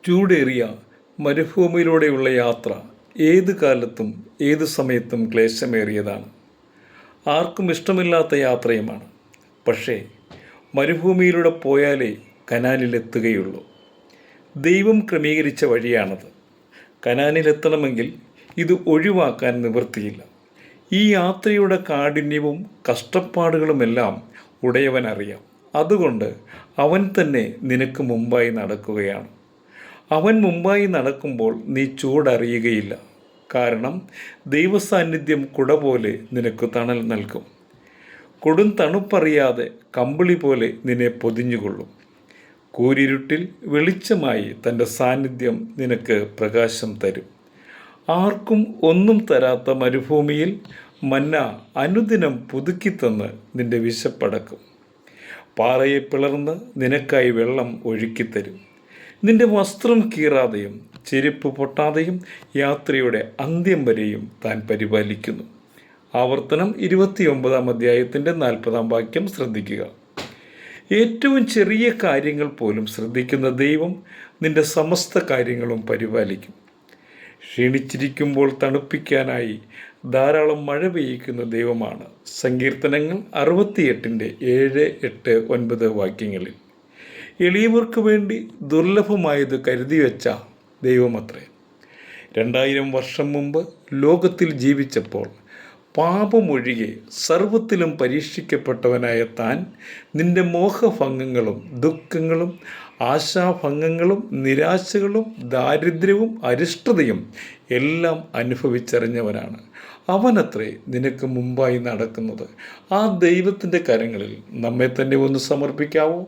ചൂടേറിയ മരുഭൂമിയിലൂടെയുള്ള യാത്ര ഏത് കാലത്തും ഏത് സമയത്തും ക്ലേശമേറിയതാണ്. ആർക്കും ഇഷ്ടമില്ലാത്ത യാത്രയുമാണ്. പക്ഷേ മരുഭൂമിയിലൂടെ പോയാലേ കനാനിലെത്തുകയുള്ളൂ. ദൈവം ക്രമീകരിച്ച വഴിയാണത്. കനാനിലെത്തണമെങ്കിൽ ഇത് ഒഴിവാക്കാൻ നിവൃത്തിയില്ല. ഈ യാത്രയുടെ കാഠിന്യവും കഷ്ടപ്പാടുകളുമെല്ലാം ഉടയവൻ അറിയാം. അതുകൊണ്ട് അവൻ തന്നെ നിനക്ക് മുമ്പായി നടക്കുകയാണ്. അവൻ മുമ്പായി നടക്കുമ്പോൾ നീ ചൂടറിയുകയില്ല. കാരണം ദൈവസാന്നിധ്യം കുട പോലെ നിനക്ക് തണൽ നൽകും. കൊടും തണുപ്പറിയാതെ കമ്പിളി പോലെ നിന്നെ പൊതിഞ്ഞുകൊള്ളും. കൂരിരുട്ടിൽ വെളിച്ചമായി തൻ്റെ സാന്നിധ്യം നിനക്ക് പ്രകാശം തരും. ആർക്കും ഒന്നും തരാത്ത മരുഭൂമിയിൽ മന്ന അനുദിനം പുതുക്കിത്തന്ന് നിന്റെ വിശപ്പടക്കും. പാറയെ പിളർന്ന് നിനക്കായി വെള്ളം ഒഴുക്കിത്തരും. നിന്റെ വസ്ത്രം കീറാതെയും ചെരുപ്പ് പൊട്ടാതെയും യാത്രയുടെ അന്ത്യം വരെയും താൻ പരിപാലിക്കുന്നു. ആവർത്തനം 29 അധ്യായത്തിൻ്റെ 40 വാക്യം ശ്രദ്ധിക്കുക. ഏറ്റവും ചെറിയ കാര്യങ്ങൾ പോലും ശ്രദ്ധിക്കുന്ന ദൈവം നിന്റെ സമസ്ത കാര്യങ്ങളും പരിപാലിക്കും. ക്ഷീണിച്ചിരിക്കുമ്പോൾ തണുപ്പിക്കാനായി ധാരാളം മഴ പെയ്യിക്കുന്ന ദൈവമാണ്. സങ്കീർത്തനങ്ങൾ 68 7, 8, 9 വാക്യങ്ങളിൽ. എളിയവർക്ക് വേണ്ടി ദുർലഭമായത് കരുതി വെച്ച ദൈവമത്രേ. 2000 വർഷം മുമ്പ് ലോകത്തിൽ ജീവിച്ചപ്പോൾ പാപമൊഴികെ സർവത്തിലും പരീക്ഷിക്കപ്പെട്ടവനായ താൻ നിന്റെ മോഹഭംഗങ്ങളും ദുഃഖങ്ങളും ആശാഭംഗങ്ങളും നിരാശകളും ദാരിദ്ര്യവും അരിഷ്ടതയും എല്ലാം അനുഭവിച്ചറിഞ്ഞവനാണ്. അവനത്രേ നിനക്ക് മുമ്പായി നടക്കുന്നത്. ആ ദൈവത്തിൻ്റെ കരങ്ങളിൽ നമ്മെ തന്നെ ഒന്ന് സമർപ്പിക്കാവോ?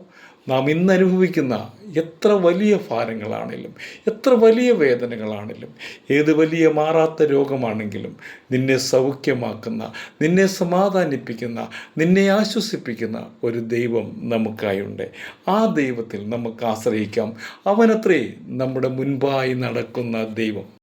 നാം ഇന്നനുഭവിക്കുന്ന എത്ര വലിയ ഭാരങ്ങളാണെങ്കിലും എത്ര വലിയ വേദനകളാണെങ്കിലും ഏത് വലിയ മാറാത്ത രോഗമാണെങ്കിലും നിന്നെ സൗഖ്യമാക്കുന്ന, നിന്നെ സമാധാനിപ്പിക്കുന്ന, നിന്നെ ആശ്വസിപ്പിക്കുന്ന ഒരു ദൈവം നമുക്കായുണ്ട്. ആ ദൈവത്തിൽ നമുക്ക് ആശ്രയിക്കാം. അവനത്രേ നമ്മുടെ മുൻപായി നടക്കുന്ന ദൈവം.